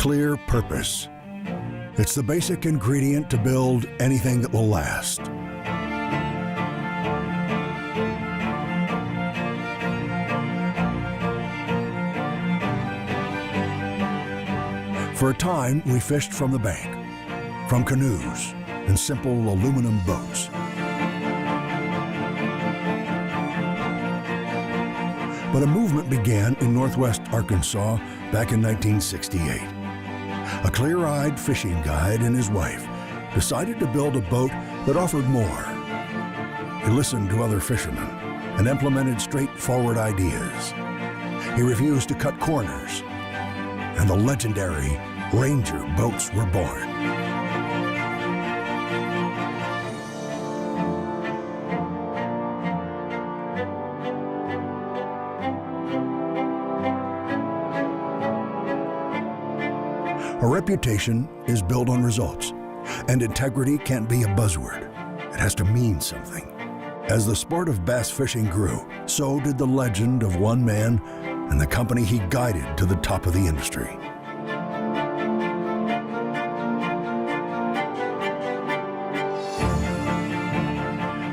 clear purpose. It's the basic ingredient to build anything that will last. For a time, we fished from the bank, from canoes and simple aluminum boats. But a movement began in northwest Arkansas back in 1968. A clear-eyed fishing guide and his wife decided to build a boat that offered more. He listened to other fishermen and implemented straightforward ideas. He refused to cut corners, and the legendary Ranger boats were born. A reputation is built on results, and integrity can't be a buzzword. It has to mean something. As the sport of bass fishing grew, so did the legend of one man and the company he guided to the top of the industry.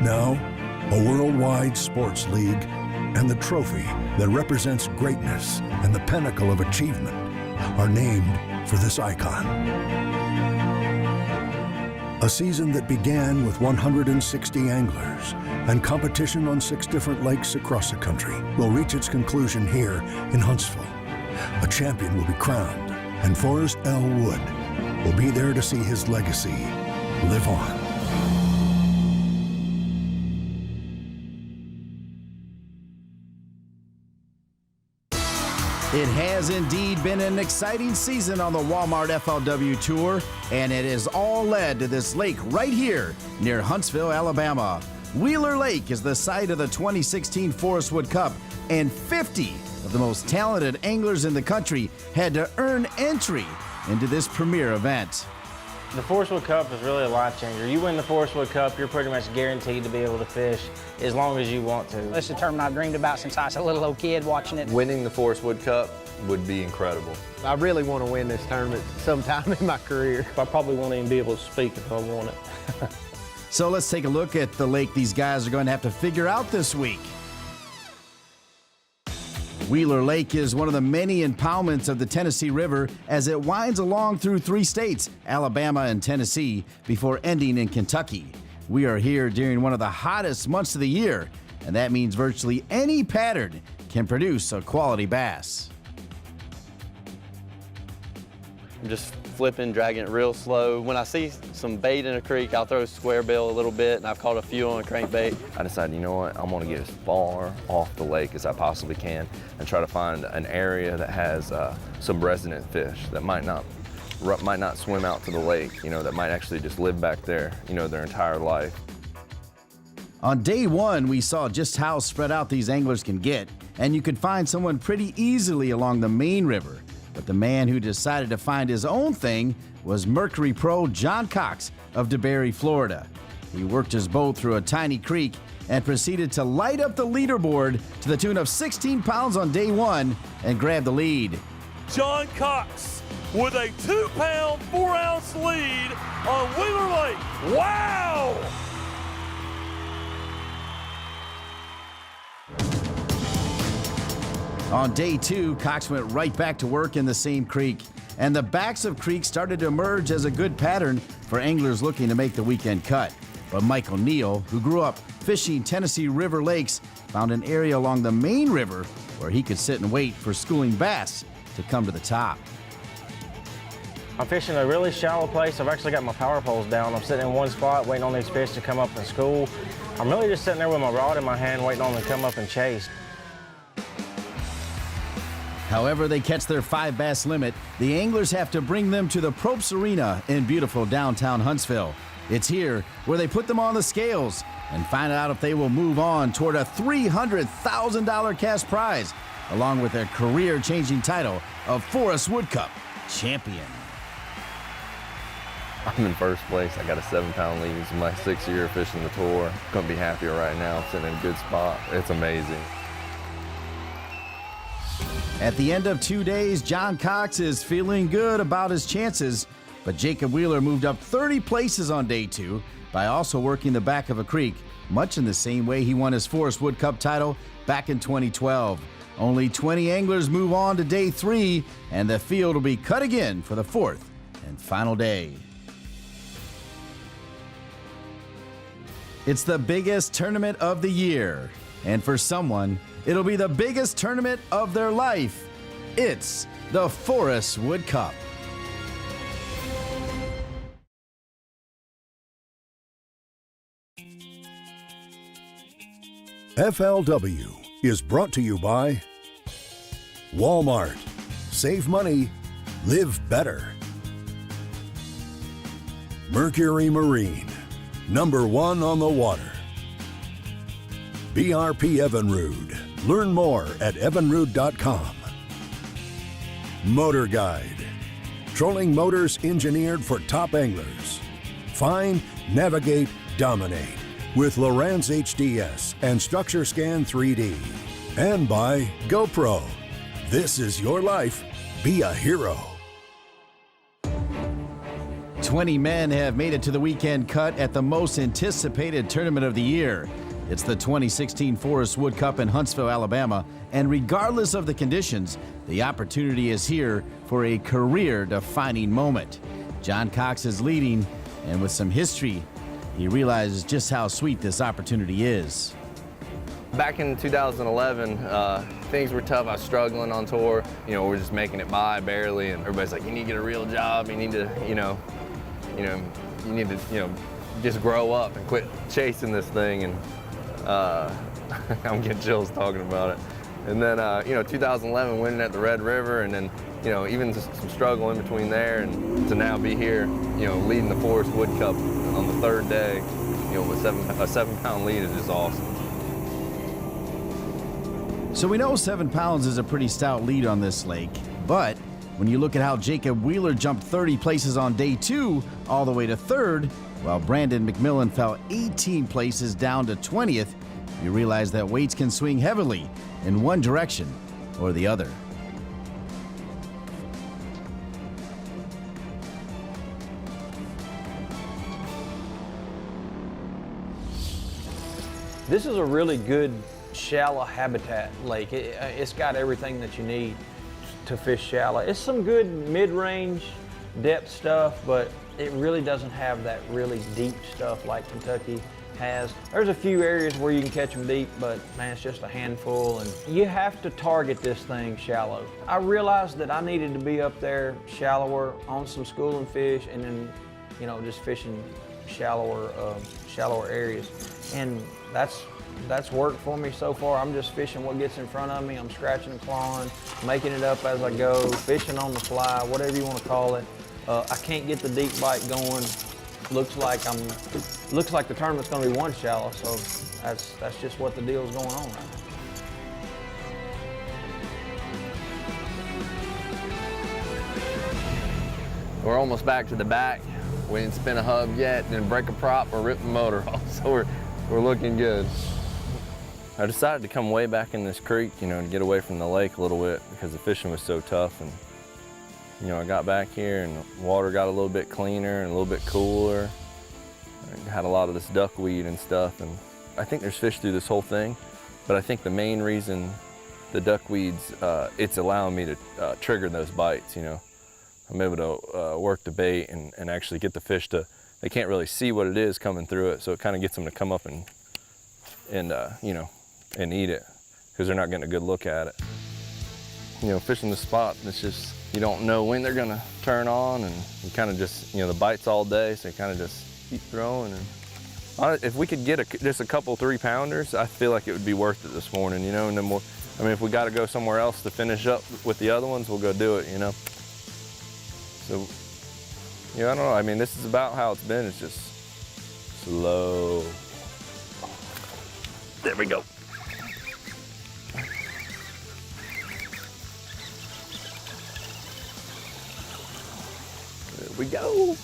Now, a worldwide sports league and the trophy that represents greatness and the pinnacle of achievement are named for this icon. A season that began with 160 anglers and competition on 6 different lakes across the country will reach its conclusion here in Huntsville. A champion will be crowned, and Forrest L. Wood will be there to see his legacy live on. It has indeed been an exciting season on the Walmart FLW Tour, and it has all led to this lake right here near Huntsville, Alabama. Wheeler Lake is the site of the 2016 Forrest Wood Cup, and 50 of the most talented anglers in the country had to earn entry into this premier event. The Forrest Wood Cup is really a life changer. You win the Forrest Wood Cup, you're pretty much guaranteed to be able to fish as long as you want to. This is a tournament I've dreamed about since I was a little old kid watching it. Winning the Forrest Wood Cup would be incredible. I really want to win this tournament sometime in my career. I probably won't even be able to speak if I won it. So let's take a look at the lake these guys are going to have to figure out this week. Wheeler Lake is one of the many impoundments of the Tennessee River as it winds along through 3 states, Alabama and Tennessee, before ending in Kentucky. We are here during one of the hottest months of the year, and that means virtually any pattern can produce a quality bass. I'm just flipping, dragging it real slow. When I see some bait in a creek, I'll throw a square bill a little bit, and I've caught a few on a crankbait. I decided, you know what, I'm gonna get as far off the lake as I possibly can and try to find an area that has some resident fish that might not swim out to the lake, you know, that might actually just live back there, you know, their entire life. On day 1, we saw just how spread out these anglers can get, and you could find someone pretty easily along the main river. But the man who decided to find his own thing was Mercury pro John Cox of DeBary, Florida. He worked his boat through a tiny creek and proceeded to light up the leaderboard to the tune of 16 pounds on day 1 and grab the lead. John Cox with a 2-pound, 4-ounce lead on Wheeler Lake. Wow! On day 2, Cox went right back to work in the same creek, and the backs of creeks started to emerge as a good pattern for anglers looking to make the weekend cut. But Michael Neal, who grew up fishing Tennessee River lakes, found an area along the main river where he could sit and wait for schooling bass to come to the top. I'm fishing a really shallow place. I've actually got my power poles down. I'm sitting in one spot waiting on these fish to come up and school. I'm really just sitting there with my rod in my hand waiting on them to come up and chase. However they catch their 5 bass limit, the anglers have to bring them to the Propes Arena in beautiful downtown Huntsville. It's here where they put them on the scales and find out if they will move on toward a $300,000 cash prize, along with their career-changing title of Forrest Wood Cup champion. I'm in first place. I got a 7-pound lead. It's my 6th year fishing the tour. Couldn't be happier right now. Sitting in a good spot. It's amazing. At the end of 2 days, John Cox is feeling good about his chances, but Jacob Wheeler moved up 30 places on day 2 by also working the back of a creek, much in the same way he won his Forrest Wood Cup title back in 2012. Only 20 anglers move on to day 3, and the field will be cut again for the 4th and final day. It's the biggest tournament of the year, and for someone, it'll be the biggest tournament of their life. It's the Forrest Wood Cup. FLW is brought to you by Walmart. Save money, live better. Mercury Marine, #1 on the water. BRP Evinrude. Learn more at evinrude.com. Motor Guide. Trolling motors engineered for top anglers. Find, navigate, dominate with Lowrance HDS and Structure Scan 3D. And by GoPro. This is your life. Be a hero. 20 men have made it to the weekend cut at the most anticipated tournament of the year. It's the 2016 Forrest Wood Cup in Huntsville, Alabama, and regardless of the conditions, the opportunity is here for a career-defining moment. John Cox is leading, and with some history, he realizes just how sweet this opportunity is. Back in 2011, things were tough. I was struggling on tour. We're just making it by barely, and everybody's like, you need to get a real job. You need to, just grow up and quit chasing this thing. And I'm getting chills talking about it. And then, 2011, winning at the Red River, and then, even some struggle in between there, and to now be here, leading the Forrest Wood Cup on the 3rd day, with a 7-pound lead is just awesome. So we know 7 pounds is a pretty stout lead on this lake, but when you look at how Jacob Wheeler jumped 30 places on day 2 all the way to 3rd, while Brandon McMillan fell 18 places down to 20th, you realize that weights can swing heavily in one direction or the other. This is a really good shallow habitat lake. It's got everything that you need to fish shallow. It's some good mid-range depth stuff, but it really doesn't have that really deep stuff like Kentucky has. There's a few areas where you can catch them deep, but man, it's just a handful, and you have to target this thing shallow. I realized that I needed to be up there shallower on some schooling fish, and then, just fishing shallower areas. And that's worked for me so far. I'm just fishing what gets in front of me. I'm scratching and clawing, making it up as I go, fishing on the fly, whatever you want to call it. I can't get the deep bite going. Looks like the tournament's going to be one shallow, so that's just what the deal's going on right now. We're almost back to the back. We didn't spin a hub yet, didn't break a prop or rip the motor off, so we're looking good. I decided to come way back in this creek, to get away from the lake a little bit because the fishing was so tough. And I got back here and the water got a little bit cleaner and a little bit cooler. I had a lot of this duckweed and stuff, and I think there's fish through this whole thing, but I think the main reason the duckweeds, it's allowing me to trigger those bites, I'm able to work the bait and actually get the fish to, they can't really see what it is coming through it, so it kind of gets them to come up and eat it, because they're not getting a good look at it. Fishing the spot, it's just, you don't know when they're gonna turn on, and you kind of just, the bites all day, so you kind of just keep throwing. And if we could get just a couple 3-pounders, I feel like it would be worth it this morning, and then if we got to go somewhere else to finish up with the other ones, we'll go do it, So, I don't know, this is about how it's been. It's just slow. There we go. There we go.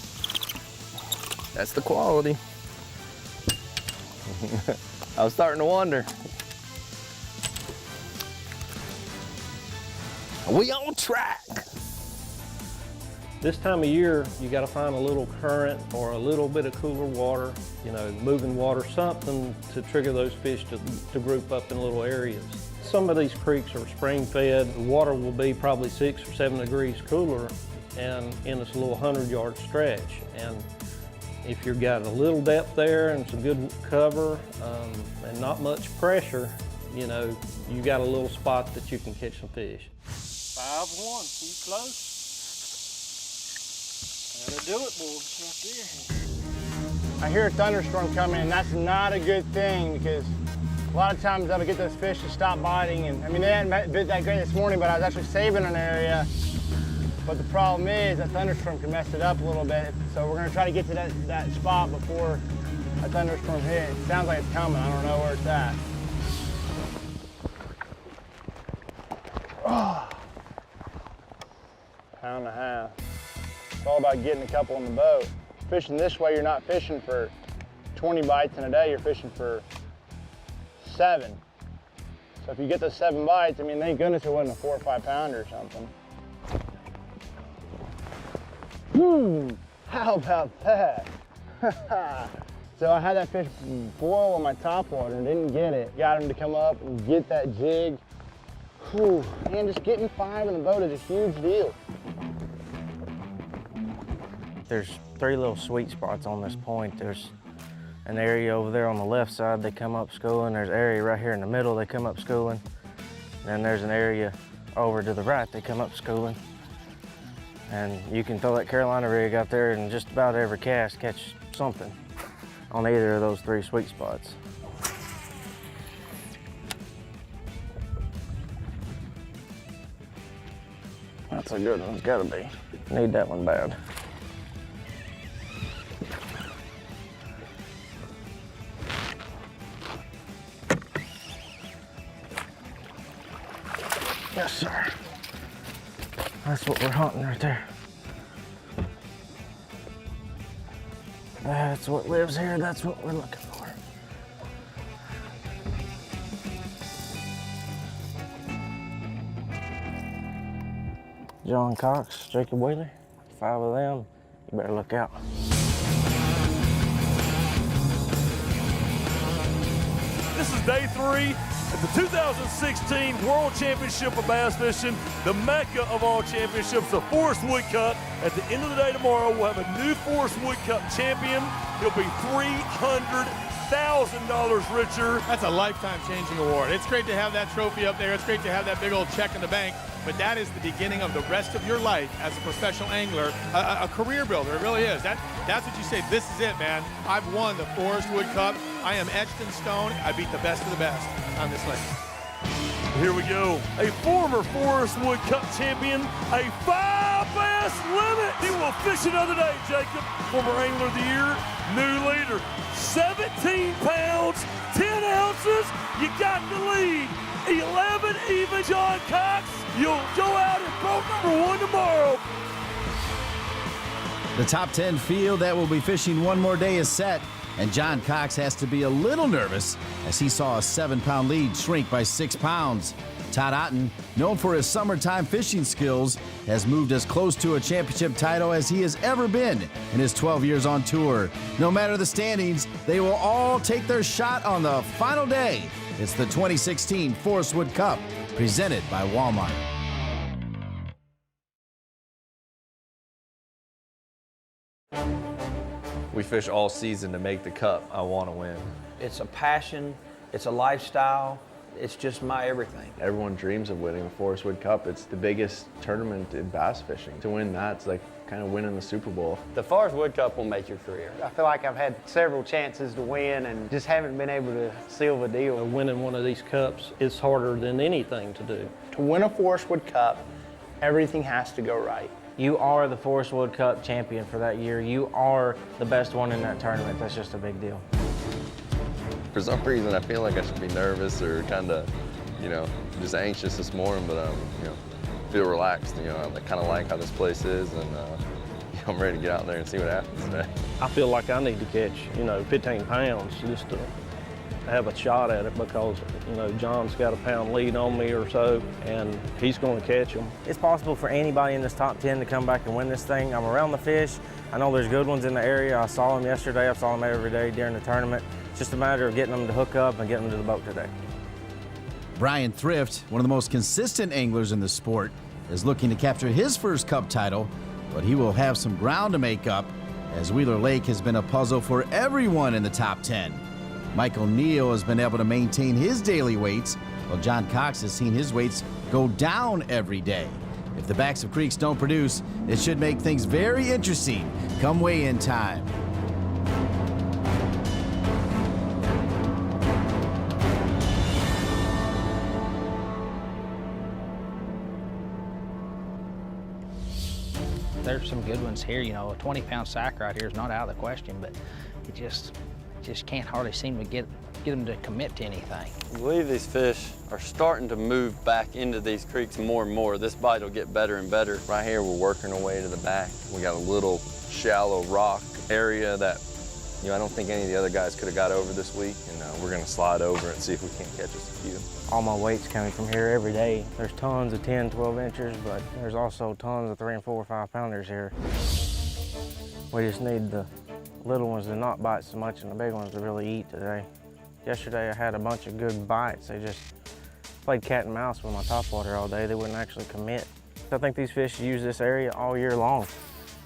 That's the quality. I was starting to wonder. We on track. This time of year, you got to find a little current or a little bit of cooler water, you know, moving water, something to trigger those fish to group up in little areas. Some of these creeks are spring fed. The water will be probably 6 or 7 degrees cooler and in this little 100-yard stretch. And if you've got a little depth there and some good cover and not much pressure, you know, you got a little spot that you can catch some fish. 5-1, keep close. That'll do it, boys, right there. I hear a thunderstorm coming, and that's not a good thing because a lot of times that'll get those fish to stop biting. And I mean, they hadn't bit that great this morning, but I was actually saving an area. But the problem is that thunderstorm can mess it up a little bit. So we're gonna try to get to that spot before a thunderstorm hits. It sounds like it's coming. I don't know where it's at. Oh. Pound and a half. It's all about getting a couple in the boat. Fishing this way, you're not fishing for 20 bites in a day, you're fishing for 7. So if you get those 7 bites, I mean, thank goodness it wasn't a 4 or 5 pounder or something. How about that? So I had that fish boil on my top water and didn't get it. Got him to come up and get that jig. Whew, man, just getting 5 in the boat is a huge deal. There's 3 little sweet spots on this point. There's an area over there on the left side they come up schooling. There's an area right here in the middle they come up schooling. And then there's an area over to the right they come up schooling. And you can throw that Crestliner rig out there and just about every cast catch something on either of those 3 sweet spots. That's a good one, it's gotta be. Need that one bad. Yes, sir. That's what we're hunting right there. That's what lives here, that's what we're looking for. John Cox, Jacob Wheeler, 5 of them, you better look out. This is day 3 of the 2016 World Championship of Bass Fishing, the mecca of all championships, the Forrest Wood Cup. At the end of the day tomorrow, we'll have a new Forrest Wood Cup champion. He'll be $300,000 richer. That's a lifetime-changing award. It's great to have that trophy up there. It's great to have that big old check in the bank. But that is the beginning of the rest of your life as a professional angler, a career builder. It really is. That's what you say. This is it, man. I've won the Forrest Wood Cup. I am etched in stone. I beat the best of the best on this lake. Here we go. A former Forrest Wood Cup champion, a 5 bass limit. He will fish another day, Jacob. Former Angler of the Year, new leader. 17 pounds, 10 ounces. You got the lead. 11 even. John Cox, you'll go out in boat number 1 tomorrow. The top 10 field that will be fishing one more day is set, and John Cox has to be a little nervous as he saw a 7-pound lead shrink by 6 pounds. Todd Otten, known for his summertime fishing skills, has moved as close to a championship title as he has ever been in his 12 years on tour. No matter the standings, they will all take their shot on the final day. It's the 2016 Forrest Wood Cup, presented by Walmart. We fish all season to make the cup. I want to win. It's a passion, it's a lifestyle, it's just my everything. Everyone dreams of winning the Forrest Wood Cup. It's the biggest tournament in bass fishing. To win that, it's like kind of winning the Super Bowl. The Forrest Wood Cup will make your career. I feel like I've had several chances to win and just haven't been able to seal the deal. Winning one of these cups is harder than anything to do. To win a Forrest Wood Cup, everything has to go right. You are the Forrest Wood Cup champion for that year. You are the best one in that tournament. That's just a big deal. For some reason, I feel like I should be nervous or kind of, just anxious this morning, but feel relaxed. I kind of like how this place is, and I'm ready to get out there and see what happens today. I feel like I need to catch, 15 pounds just to have a shot at it because, you know, John's got a pound lead on me or so, and he's going to catch them. It's possible for anybody in this top 10 to come back and win this thing. I'm around the fish. I know there's good ones in the area. I saw them yesterday. I saw them every day during the tournament. It's just a matter of getting them to hook up and getting them to the boat today. Brian Thrift, one of the most consistent anglers in the sport, is looking to capture his first Cup title, but he will have some ground to make up, as Wheeler Lake has been a puzzle for everyone in the top 10. Michael Neal has been able to maintain his daily weights, while John Cox has seen his weights go down every day. If the backs of creeks don't produce, it should make things very interesting come weigh-in time. There's some good ones here. You know, a 20-pound sack right here is not out of the question, but it just can't hardly seem to get them to commit to anything. I believe these fish are starting to move back into these creeks more and more. This bite will get better and better. Right here, we're working our way to the back. We got a little shallow rock area that, you know, I don't think any of the other guys could have got over this week, and we're gonna slide over and see if we can't catch us a few. All my weight's coming from here every day. There's tons of 10, 12 inchers, but there's also tons of 3 and 4 or 5 pounders here. We just need the little ones to not bite so much and the big ones to really eat today. Yesterday I had a bunch of good bites. They just played cat and mouse with my topwater all day. They wouldn't actually commit. I think these fish use this area all year long.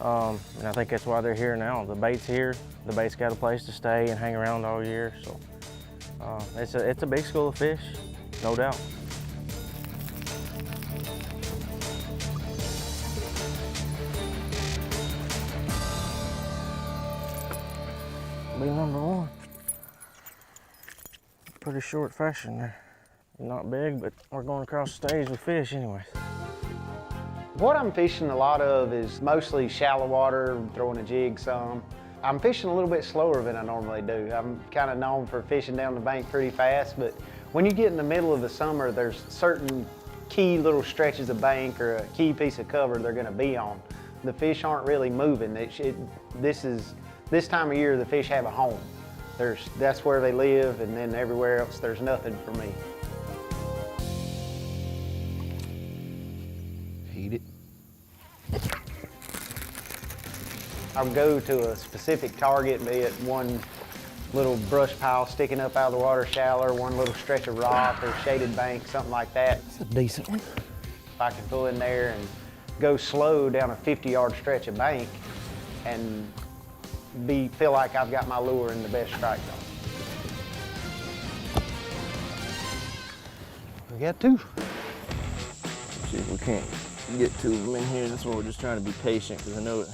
And I think that's why they're here now. The bait's here. The bait's got a place to stay and hang around all year. So it's a big school of fish, no doubt. Be number one. Pretty short fashion there. Not big, but we're going across the stage with fish anyways. What I'm fishing a lot of is mostly shallow water, throwing a jig some. I'm fishing a little bit slower than I normally do. I'm kind of known for fishing down the bank pretty fast, but when you get in the middle of the summer, there's certain key little stretches of bank or a key piece of cover they're gonna be on. The fish aren't really moving. This time of year, the fish have a home. That's where they live, and then everywhere else, there's nothing for me. Eat it. I'll go to a specific target, be it one little brush pile sticking up out of the water shallow, or one little stretch of rock or shaded bank, something like that. It's a decent one. If I can pull in there and go slow down a 50-yard stretch of bank and feel like I've got my lure in the best strike zone. We got two. See if we can't get two of them in here. That's why we're just trying to be patient, because I know we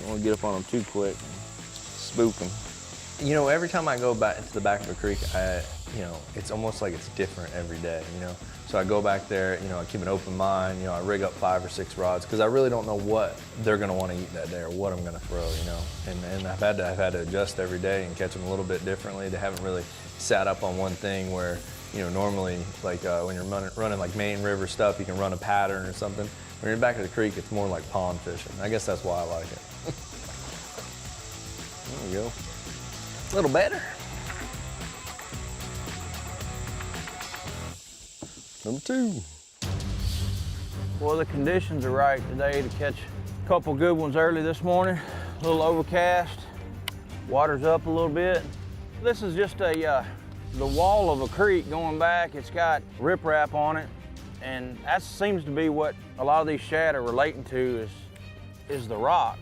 don't want to get up on them too quick. Spook them. You know, every time I go back into the back of a creek, it's almost like it's different every day, you know? So I go back there, you know, I keep an open mind, you know, I rig up 5 or 6 rods, because I really don't know what they're gonna want to eat that day or what I'm gonna throw, you know? And I've had to adjust every day and catch them a little bit differently. They haven't really sat up on one thing where, you know, normally, like when you're running like main river stuff, you can run a pattern or something. When you're back of the creek, it's more like pond fishing. I guess that's why I like it. There you go. A little better. Number 2. Well, the conditions are right today to catch a couple good ones early this morning. A little overcast, water's up a little bit. This is just the wall of a creek going back. It's got riprap on it, and that seems to be what a lot of these shad are relating to is the rock,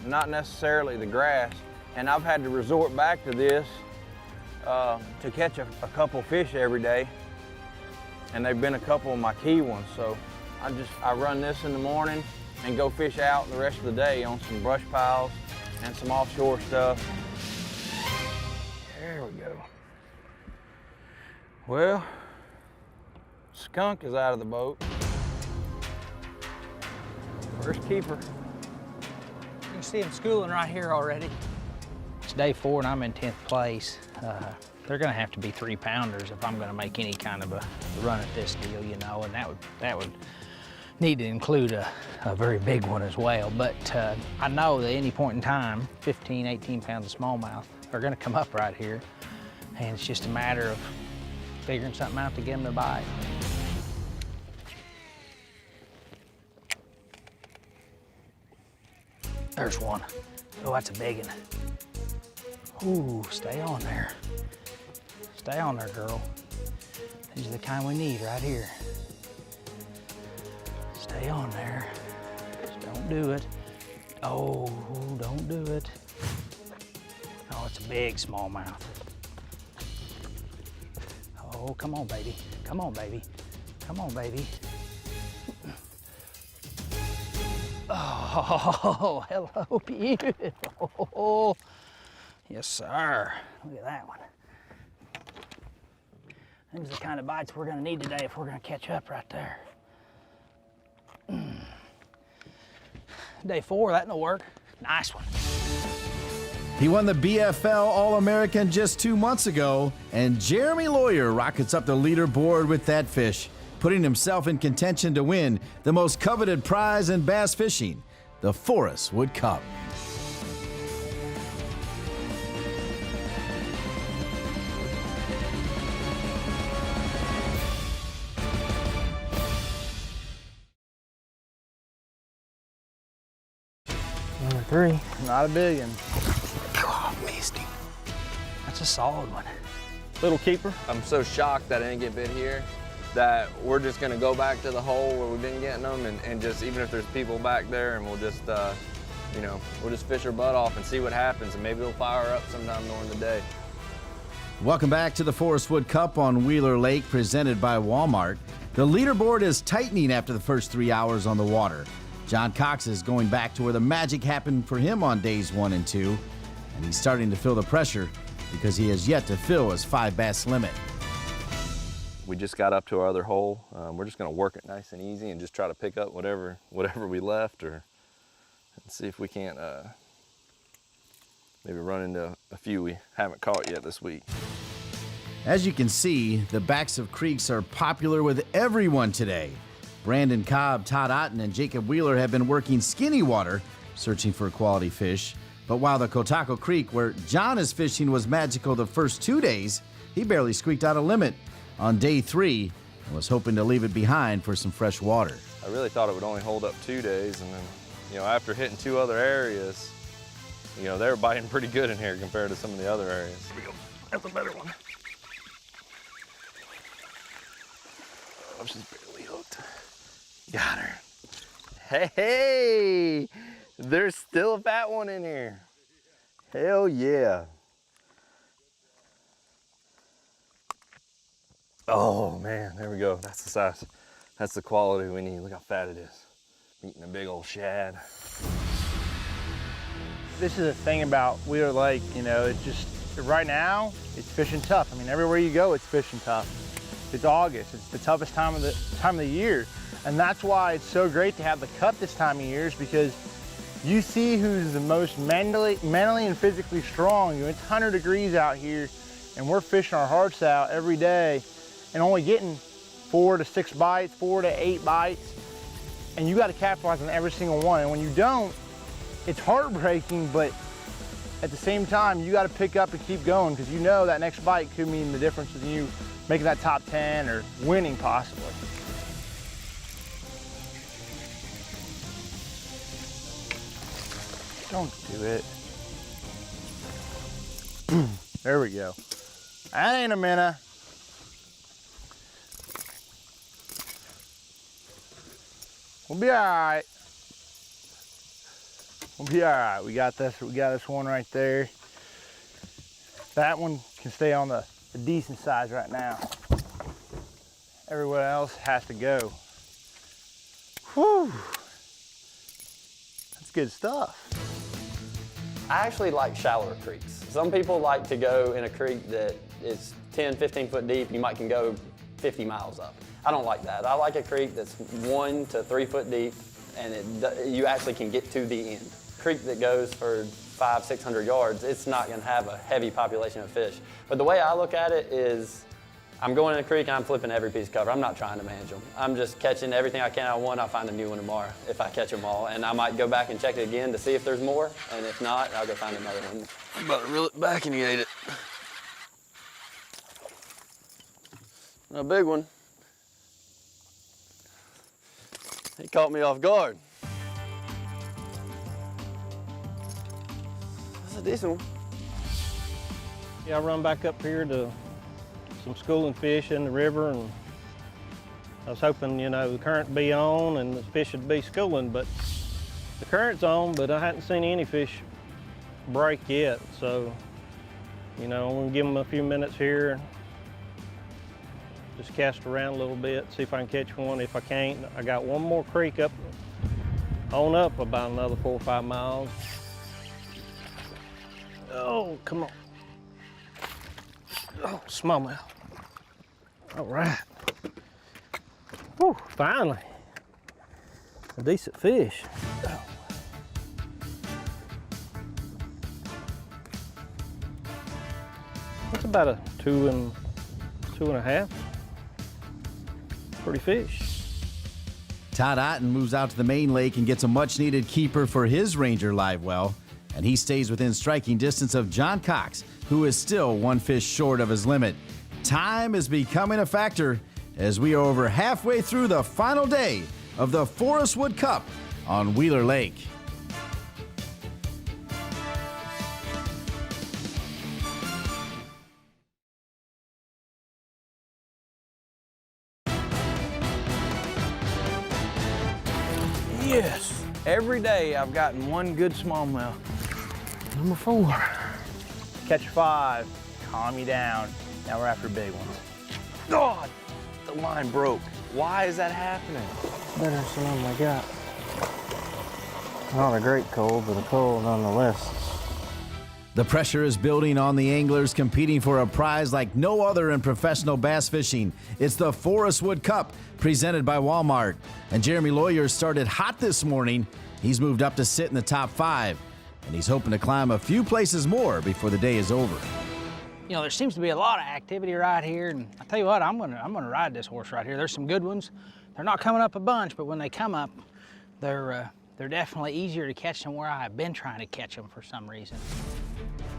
not necessarily the grass. And I've had to resort back to this to catch a couple fish every day. And they've been a couple of my key ones. So I run this in the morning and go fish out the rest of the day on some brush piles and some offshore stuff. There we go. Well, skunk is out of the boat. First keeper. You can see him schooling right here already. It's day 4 and I'm in 10th place. They're gonna have to be 3-pounders if I'm gonna make any kind of a run at this deal, you know, and that would need to include a very big one as well. But I know that at any point in time, 15, 18 pounds of smallmouth are gonna come up right here. And it's just a matter of figuring something out to get them to bite. There's one. Oh, that's a big one. Ooh, stay on there. Stay on there, girl. These are the kind we need right here. Stay on there. Just don't do it. Oh, don't do it. Oh, it's a big smallmouth. Oh, come on, baby. Come on, baby. Come on, baby. Oh, hello, beautiful. Yes, sir. Look at that one. These are the kind of bites we're gonna need today if we're gonna catch up right there. Day 4, that'll work. Nice one. He won the BFL All-American just 2 months ago, and Jeremy Lawyer rockets up the leaderboard with that fish, putting himself in contention to win the most coveted prize in bass fishing, the Forrest Wood Cup. Number 3. Not a big one. Oh, missed him. That's a solid one. Little keeper. I'm so shocked that I didn't get bit here that we're just gonna go back to the hole where we've been getting them and just, even if there's people back there, and we'll just, you know, we'll just fish our butt off and see what happens, and maybe we'll fire up sometime during the day. Welcome back to the Forrest Wood Cup on Wheeler Lake, presented by Walmart. The leaderboard is tightening after the first 3 hours on the water. John Cox is going back to where the magic happened for him on days 1 and 2, and he's starting to feel the pressure because he has yet to fill his 5 bass limit. We just got up to our other hole. We're just gonna work it nice and easy and just try to pick up whatever we left, or and see if we can't maybe run into a few we haven't caught yet this week. As you can see, the backs of creeks are popular with everyone today. Brandon Cobb, Todd Otten, and Jacob Wheeler have been working skinny water, searching for quality fish. But while the Cotaco Creek, where John is fishing, was magical the first 2 days, he barely squeaked out a limit on day 3 and was hoping to leave it behind for some fresh water. I really thought it would only hold up 2 days, and then, you know, after hitting 2 other areas, you know, they were biting pretty good in here compared to some of the other areas. Here we go. That's a better one. Oh, she's barely hooked. Got her. Hey, there's still a fat one in here. Hell yeah. Oh man, there we go. That's the size. That's the quality we need. Look how fat it is. Eating a big old shad. This is the thing about Wheeler Lake, you know, it's just, right now, it's fishing tough. I mean, everywhere you go, it's fishing tough. It's August, it's the toughest time of the year. And that's why it's so great to have the cup this time of year, is because you see who's the most mentally and physically strong. You know, it's 100 degrees out here, and we're fishing our hearts out every day and only getting 4 to 6 bites, 4 to 8 bites. And you got to capitalize on every single one. And when you don't, it's heartbreaking, but at the same time, you got to pick up and keep going, because you know that next bite could mean the difference in you making that top 10 or winning possibly. Don't do it. There we go. That ain't a minnow. We'll be all right. We'll be all right. We got this one right there. That one can stay on the decent size right now. Everyone else has to go. Whew. That's good stuff. I actually like shallower creeks. Some people like to go in a creek that is 10, 15 foot deep. You might can go 50 miles up. I don't like that. I like a creek that's 1 to 3 foot deep, and you actually can get to the end. Creek that goes for 500, 600 yards, it's not gonna have a heavy population of fish. But the way I look at it is, I'm going in a creek and I'm flipping every piece of cover. I'm not trying to manage them. I'm just catching everything I can out of one. I'll find a new one tomorrow if I catch them all. And I might go back and check it again to see if there's more. And if not, I'll go find another one. I'm about to reel it back and he ate it. A big one. He caught me off guard. That's a decent one. Yeah, I run back up here to some schooling fish in the river, and I was hoping, you know, the current would be on and the fish would be schooling, but the current's on, but I hadn't seen any fish break yet. So, you know, I'm gonna give them a few minutes here, just cast around a little bit, see if I can catch one. If I can't, I got one more creek up about another 4 or 5 miles. Oh, come on. Oh, smallmouth. All right. Whew, finally. A decent fish. Oh. That's about a 2.5. Pretty fish. Todd Otten moves out to the main lake and gets a much-needed keeper for his Ranger live well, and he stays within striking distance of John Cox, who is still one fish short of his limit. Time is becoming a factor as we are over halfway through the final day of the Forrest Wood Cup on Wheeler Lake. Yes, every day I've gotten one good smallmouth. Number 4. Catch 5, calm you down. Now we're after big ones. God, the line broke. Why is that happening? Better than some of them I got. Not a great cold, but a cold nonetheless. The pressure is building on the anglers competing for a prize like no other in professional bass fishing. It's the Forrest Wood Cup, presented by Walmart. And Jeremy Lawyer started hot this morning. He's moved up to sit in the top 5, and he's hoping to climb a few places more before the day is over. You know, there seems to be a lot of activity right here, and I tell you what, I'm gonna ride this horse right here. There's some good ones. They're not coming up a bunch, but when they come up, they're definitely easier to catch than where I've been trying to catch them for some reason.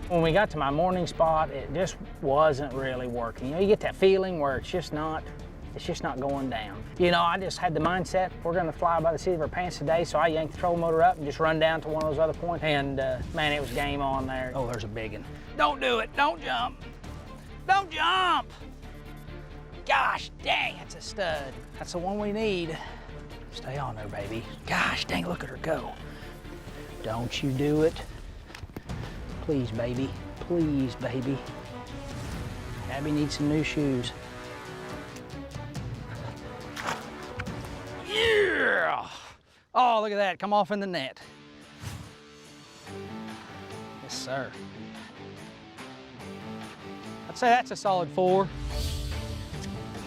When we got to my morning spot, it just wasn't really working. You know, you get that feeling where it's just not going down. You know, I just had the mindset, we're gonna fly by the seat of our pants today, so I yanked the trolling motor up and just run down to one of those other points, and man, it was game on there. Oh, there's a big one. Don't do it, don't jump. Don't jump! Gosh dang, it's a stud. That's the one we need. Stay on there, baby. Gosh dang, look at her go. Don't you do it. Please, baby. Please, baby. Abby needs some new shoes. Yeah! Oh, look at that. Come off in the net. Yes, sir. I'd say that's a solid 4.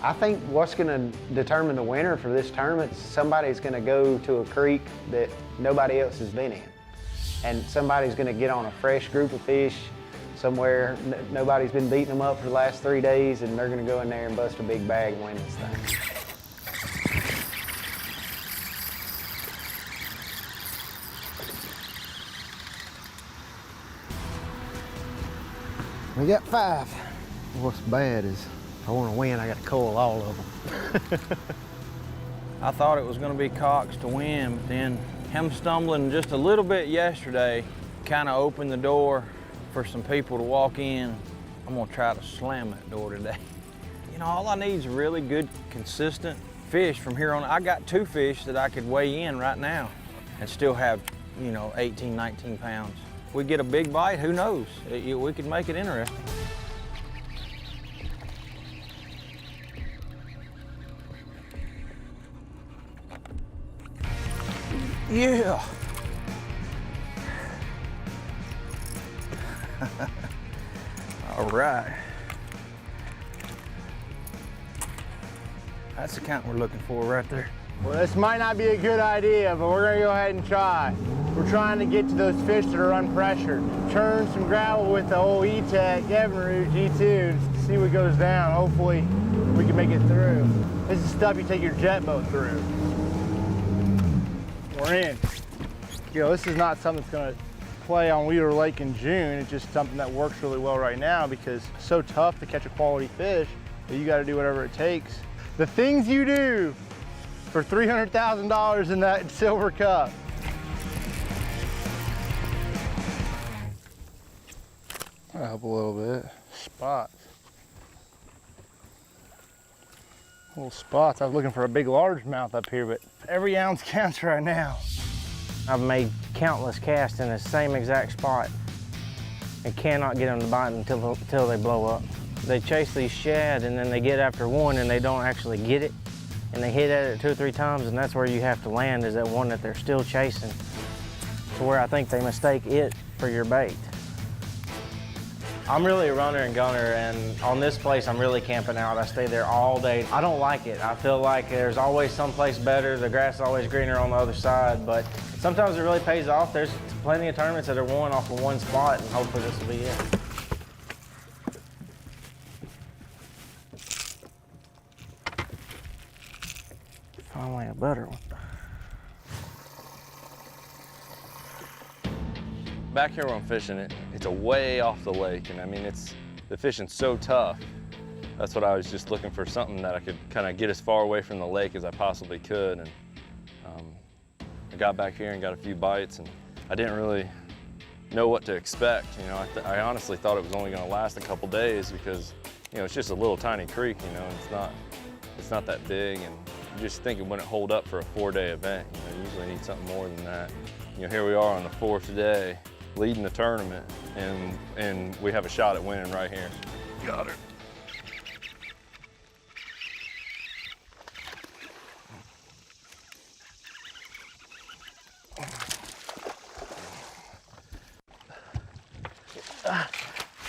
I think what's going to determine the winner for this tournament is somebody's going to go to a creek that nobody else has been in. And somebody's going to get on a fresh group of fish somewhere. Nobody's been beating them up for the last 3 days, and they're going to go in there and bust a big bag and win this thing. We got 5. What's bad is if I want to win, I got to cull all of them. I thought it was going to be Cox to win, but then him stumbling just a little bit yesterday kind of opened the door for some people to walk in. I'm going to try to slam that door today. You know, all I need is a really good, consistent fish from here on. I got 2 fish that I could weigh in right now and still have, you know, 18, 19 pounds. If we get a big bite, who knows? We could make it interesting. Yeah. All right. That's the count we're looking for right there. Well, this might not be a good idea, but we're gonna go ahead and try. We're trying to get to those fish that are unpressured. Churn some gravel with the old E-Tech Evinrude G2, see what goes down. Hopefully we can make it through. This is stuff you take your jet boat through. We're in. You know, this is not something that's gonna play on Wheeler Lake in June. It's just something that works really well right now because it's so tough to catch a quality fish. but you gotta do whatever it takes. The things you do for $300,000 in that silver cup. That'll help a little bit. Spots. Little spots. I was looking for a big largemouth up here, but every ounce counts right now. I've made countless casts in the same exact spot and cannot get them to bite until they blow up. They chase these shad and then they get after one and they don't actually get it. And they hit at it 2 or 3 times, and that's where you have to land, is that one that they're still chasing, to where I think they mistake it for your bait. I'm really a runner and gunner, and on this place I'm really camping out. I stay there all day. I don't like it. I feel like there's always someplace better. The grass is always greener on the other side, but sometimes it really pays off. There's plenty of tournaments that are won off of one spot, and hopefully this will be it. Finally a better one. Back here where I'm fishing it's a way off the lake, and I mean, the fishing's so tough. That's what I was just looking for, something that I could kind of get as far away from the lake as I possibly could. And I got back here and got a few bites, and I didn't really know what to expect. You know, I honestly thought it was only going to last a couple days because, you know, it's just a little tiny creek, you know, and it's not that big, and you just think it wouldn't hold up for a 4-day event. You know, you usually need something more than that. You know, here we are on the 4th day, leading the tournament, and we have a shot at winning right here. Got her.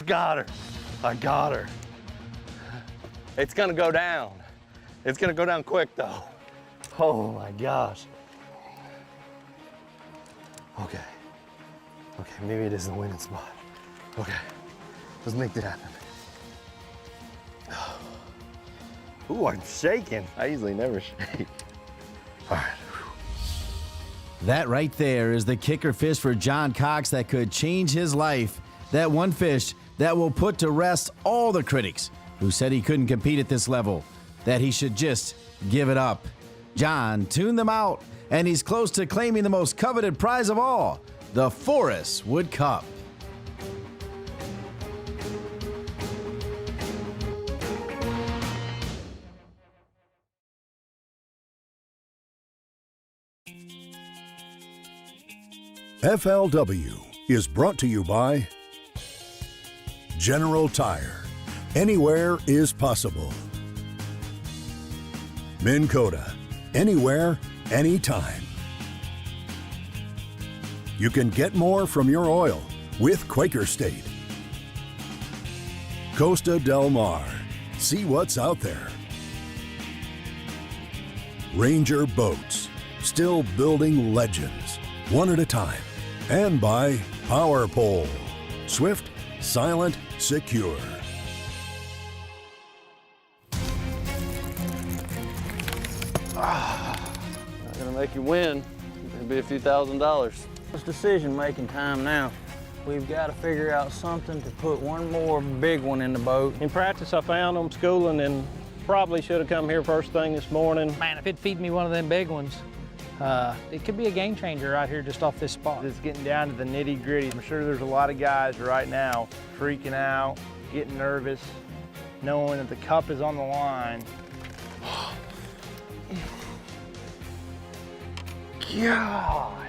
Got her. I got her. It's gonna go down. It's gonna go down quick though. Oh my gosh. Okay. Okay, maybe it is the winning spot. Okay, let's make it happen. Ooh, I'm shaking. I usually never shake. All right. That right there is the kicker fish for John Cox that could change his life. That one fish that will put to rest all the critics who said he couldn't compete at this level, that he should just give it up. John tuned them out, and he's close to claiming the most coveted prize of all, the Forrest Wood Cup. FLW is brought to you by General Tire. Anywhere is possible. Minn Kota. Anywhere, anytime. You can get more from your oil with Quaker State. Costa Del Mar. See what's out there. Ranger Boats. Still building legends, one at a time. And by Power Pole. Swift, silent, secure. Not gonna make you win. It'll be a few $1,000s. It's decision-making time now. We've got to figure out something to put one more big one in the boat. In practice, I found them schooling and probably should have come here first thing this morning. Man, if it'd feed me one of them big ones, it could be a game changer right here just off this spot. It's getting down to the nitty-gritty. I'm sure there's a lot of guys right now freaking out, getting nervous, knowing that the cup is on the line. Gosh.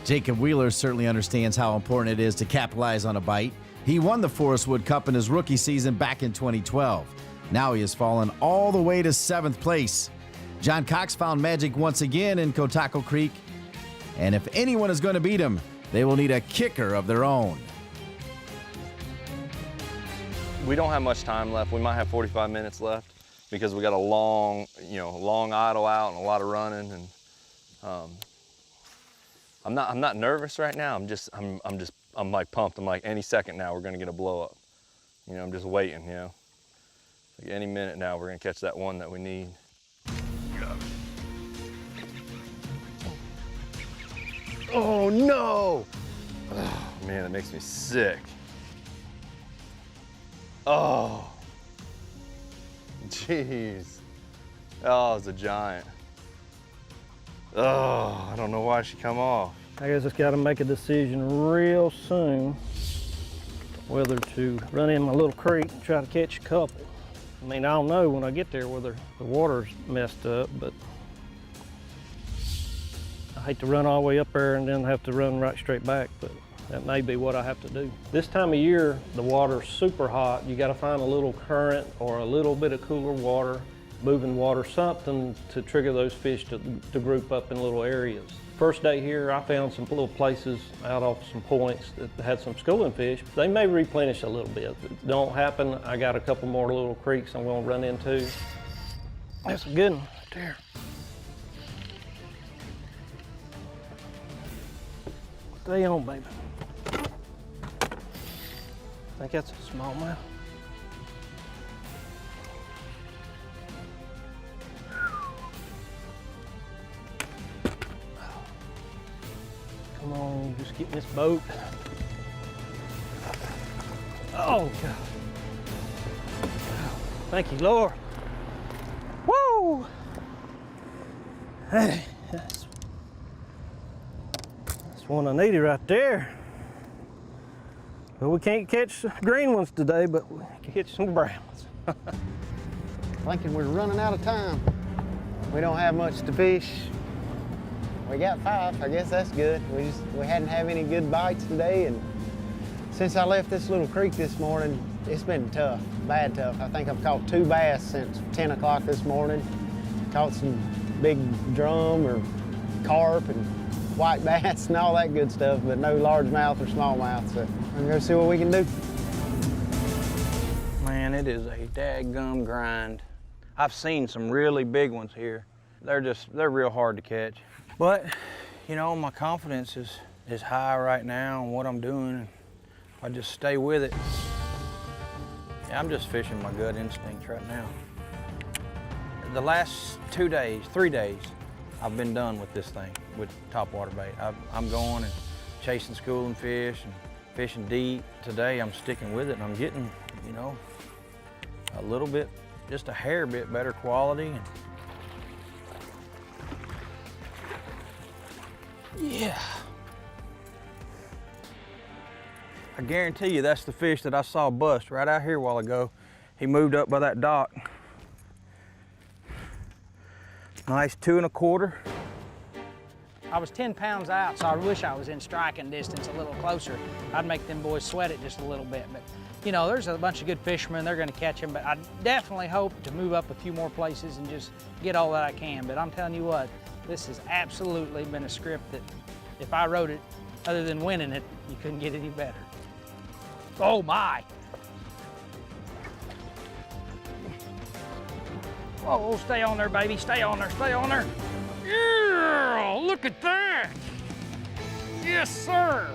Jacob Wheeler certainly understands how important it is to capitalize on a bite. He won the Forrest Wood Cup in his rookie season back in 2012. Now he has fallen all the way to 7th place. John Cox found magic once again in Cotaco Creek, and if anyone is going to beat him, they will need a kicker of their own. We don't have much time left. We might have 45 minutes left because we got a long idle out and a lot of running. And I'm not nervous right now. I'm like pumped. I'm like, any second now we're gonna get a blow up. You know, I'm just waiting. You know, like any minute now we're gonna catch that one that we need. Oh no! Oh, man, that makes me sick. Oh, Jeez. Oh, it's a giant. Oh, I don't know why she come off. I guess it's got to make a decision real soon whether to run in my little creek and try to catch a couple. I mean, I'll know when I get there whether the water's messed up, but I hate to run all the way up there and then have to run right straight back, but that may be what I have to do. This time of year, the water's super hot. You got to find a little current or a little bit of cooler water, moving water, something to trigger those fish to group up in little areas. First day here, I found some little places out off some points that had some schooling fish. They may replenish a little bit. If it don't happen, I got a couple more little creeks I'm going to run into. That's a good one right there. Stay on, baby. I think that's a smallmouth. Come on, just get in this boat. Oh, God. Thank you, Lord. Woo! Hey, that's one I needed right there. Well, we can't catch green ones today, but we can catch some brown ones. Thinking we're running out of time. We don't have much to fish. We got 5, I guess that's good. We hadn't had any good bites today, and since I left this little creek this morning, it's been tough, bad tough. I think I've caught 2 bass since 10 o'clock this morning. Caught some big drum or carp and white bass and all that good stuff, but no largemouth or smallmouth, so I'm gonna go see what we can do. Man, it is a dadgum grind. I've seen some really big ones here. They're real hard to catch. But, you know, my confidence is high right now on what I'm doing. If I just stay with it. Yeah, I'm just fishing my gut instinct right now. The last 2 days, 3 days, I've been done with this thing, with topwater bait. I'm going and chasing schooling fish and fishing deep. Today I'm sticking with it and I'm getting, you know, a little bit, just a hair bit better quality. And yeah. I guarantee you that's the fish that I saw bust right out here a while ago. He moved up by that dock. Nice 2 1/4. I was 10 pounds out, so I wish I was in striking distance a little closer. I'd make them boys sweat it just a little bit. But, you know, there's a bunch of good fishermen. They're going to catch them. But I definitely hope to move up a few more places and just get all that I can. But I'm telling you what, this has absolutely been a script that if I wrote it, other than winning it, you couldn't get any better. Oh, my. Oh, stay on there, baby. Stay on there, stay on there. Yeah, look at that. Yes, sir.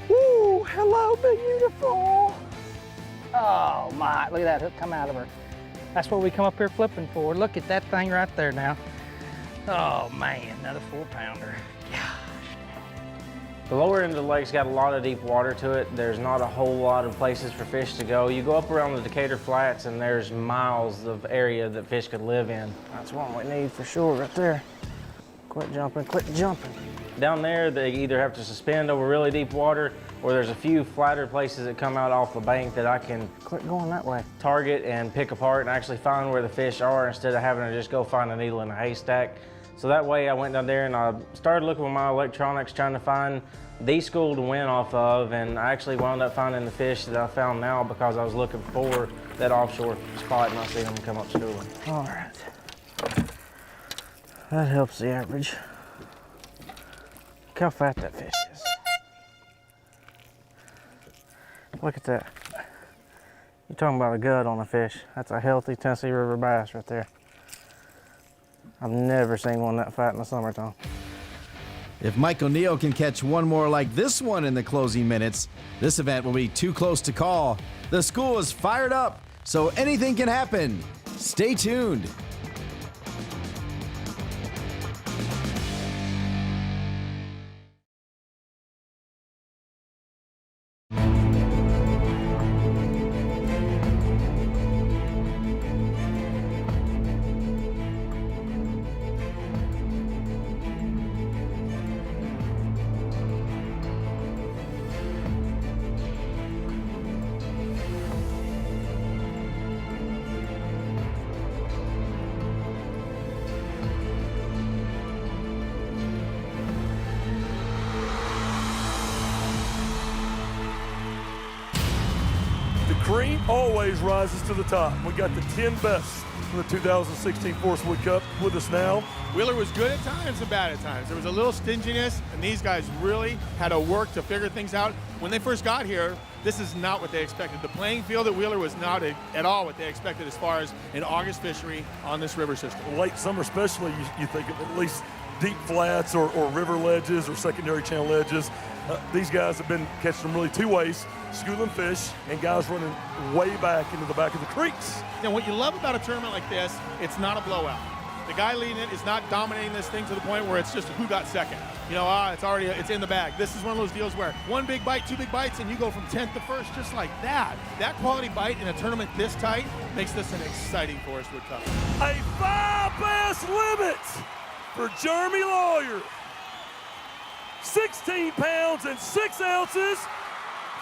Woo, hello, beautiful. Oh, my, look at that hook come out of her. That's what we come up here flipping for. Look at that thing right there now. Oh, man, another 4-pounder. The lower end of the lake's got a lot of deep water to it. There's not a whole lot of places for fish to go. You go up around the Decatur Flats and there's miles of area that fish could live in. That's one we need for sure right there. Quit jumping, quit jumping. Down there, they either have to suspend over really deep water or there's a few flatter places that come out off the bank that I can quit going that way. Target and pick apart and actually find where the fish are instead of having to just go find a needle in a haystack. So that way I went down there and I started looking with my electronics trying to find the school to win off of, and I actually wound up finding the fish that I found now because I was looking for that offshore spot and I seen them come up schooling. All right. That helps the average. Look how fat that fish is. Look at that. You're talking about a gut on a fish. That's a healthy Tennessee River bass right there. I've never seen one that fat in the summertime. If Mike O'Neill can catch one more like this one in the closing minutes, this event will be too close to call. The school is fired up, so anything can happen. Stay tuned. cream always rises to the top. We got the 10 best from the 2016 Forrest Wood Cup with us now. Wheeler was good at times and bad at times. There was a little stinginess, and these guys really had to work to figure things out. When they first got here, this is not what they expected. The playing field at Wheeler was not at all what they expected as far as an August fishery on this river system. Late summer especially, you think of at least deep flats or river ledges or secondary channel ledges. These guys have been catching them really two ways, schooling fish and guys running way back into the back of the creeks. And what you love about a tournament like this, it's not a blowout. The guy leading it is not dominating this thing to the point where it's just who got second. You know, it's in the bag. This is one of those deals where one big bite, two big bites, and you go from 10th to 1st just like that. That quality bite in a tournament this tight makes this an exciting Forrest Wood Cup. A 5-bass limit for Jeremy Lawyer. 16 pounds and 6 ounces,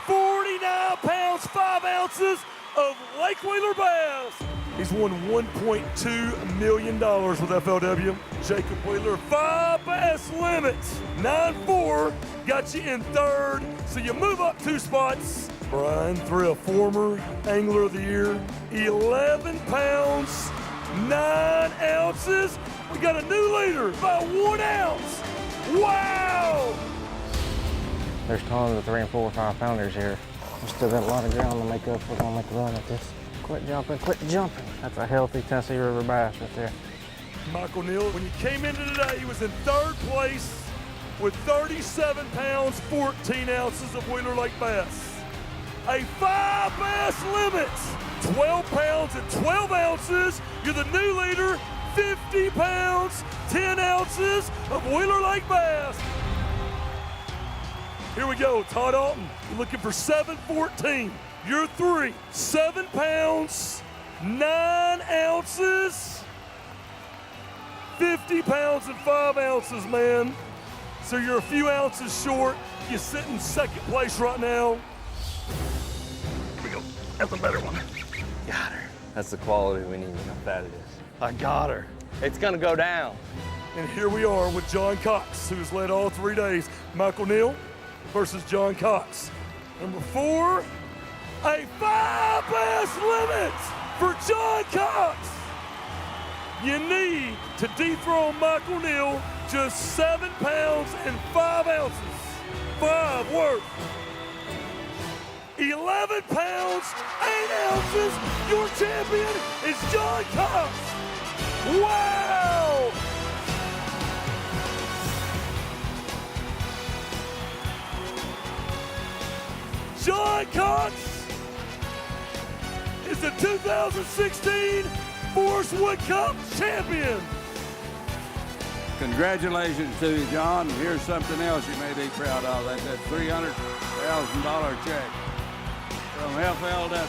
49 pounds, 5 ounces of Lake Wheeler bass. He's won $1.2 million with FLW. Jacob Wheeler, 5 bass limits. 9-4, got you in 3rd, so you move up 2 spots. Brian Thrill, former Angler of the Year, 11 pounds, 9 ounces. We got a new leader by 1 ounce. Wow! There's tons of 3 and 4 or 5 pounders here. We still got a lot of ground to make up. We're gonna make a run at this. Quit jumping, quit jumping. That's a healthy Tennessee River bass right there. Michael Neal, when you came into today, he was in 3rd place with 37 pounds, 14 ounces of Wheeler Lake bass. A 5 bass limit, 12 pounds and 12 ounces. You're the new leader, 50 pounds, 10 ounces of Wheeler Lake bass. Here we go, Todd Alton, you're looking for 714. You're 3, 7 pounds, 9 ounces, 50 pounds and 5 ounces, man. So you're a few ounces short. You sit in 2nd place right now. Here we go, that's a better one. Got her. That's the quality we need. Look how fat it is. I got her. It's gonna go down. And here we are with John Cox, who has led all 3 days. Michael Neal versus John Cox. Number 4, a 5 bass limit for John Cox. You need to dethrone Michael Neal, just 7 pounds and 5 ounces. 5 worth. 11 pounds, 8 ounces. Your champion is John Cox. Wow! John Cox is the 2016 Forrest Wood Cup champion. Congratulations to you, John. Here's something else you may be proud of. That's that $300,000 check from FLW.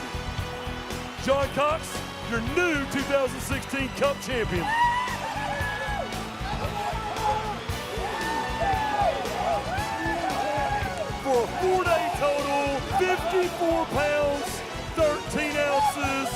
John Cox, your new 2016 Cup champion. For a 4-day total, 54 pounds, 13 ounces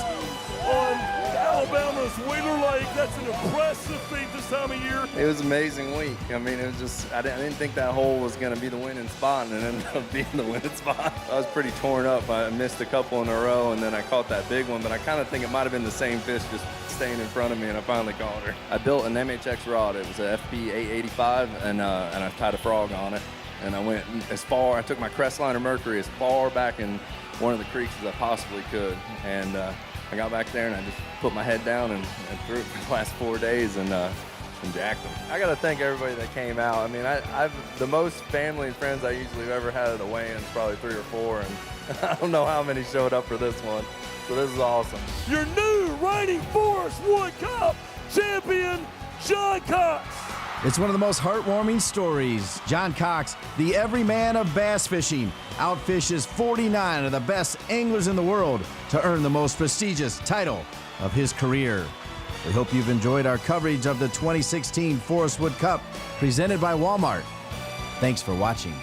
on Alabama's Wheeler Lake. That's an impressive feat this time of year. It was an amazing week. I mean, it was just, I didn't think that hole was going to be the winning spot, and it ended up being the winning spot. I was pretty torn up. I missed a couple in a row, and then I caught that big one, but I kind of think it might have been the same fish just staying in front of me, and I finally caught her. I built an MHX rod. It was a FP 885, and I tied a frog on it. And I went as far, I took my Crestliner Mercury as far back in one of the creeks as I possibly could. And I got back there and I just put my head down and threw it for the last 4 days and jacked them. I got to thank everybody that came out. I mean, I've the most family and friends I usually have ever had at a weigh-in is probably 3 or 4. And I don't know how many showed up for this one. So this is awesome. Your new reigning Forrest Wood Cup champion, John Cox. It's one of the most heartwarming stories. John Cox, the everyman of bass fishing, outfishes 49 of the best anglers in the world to earn the most prestigious title of his career. We hope you've enjoyed our coverage of the 2016 Forrest Wood Cup presented by Walmart. Thanks for watching.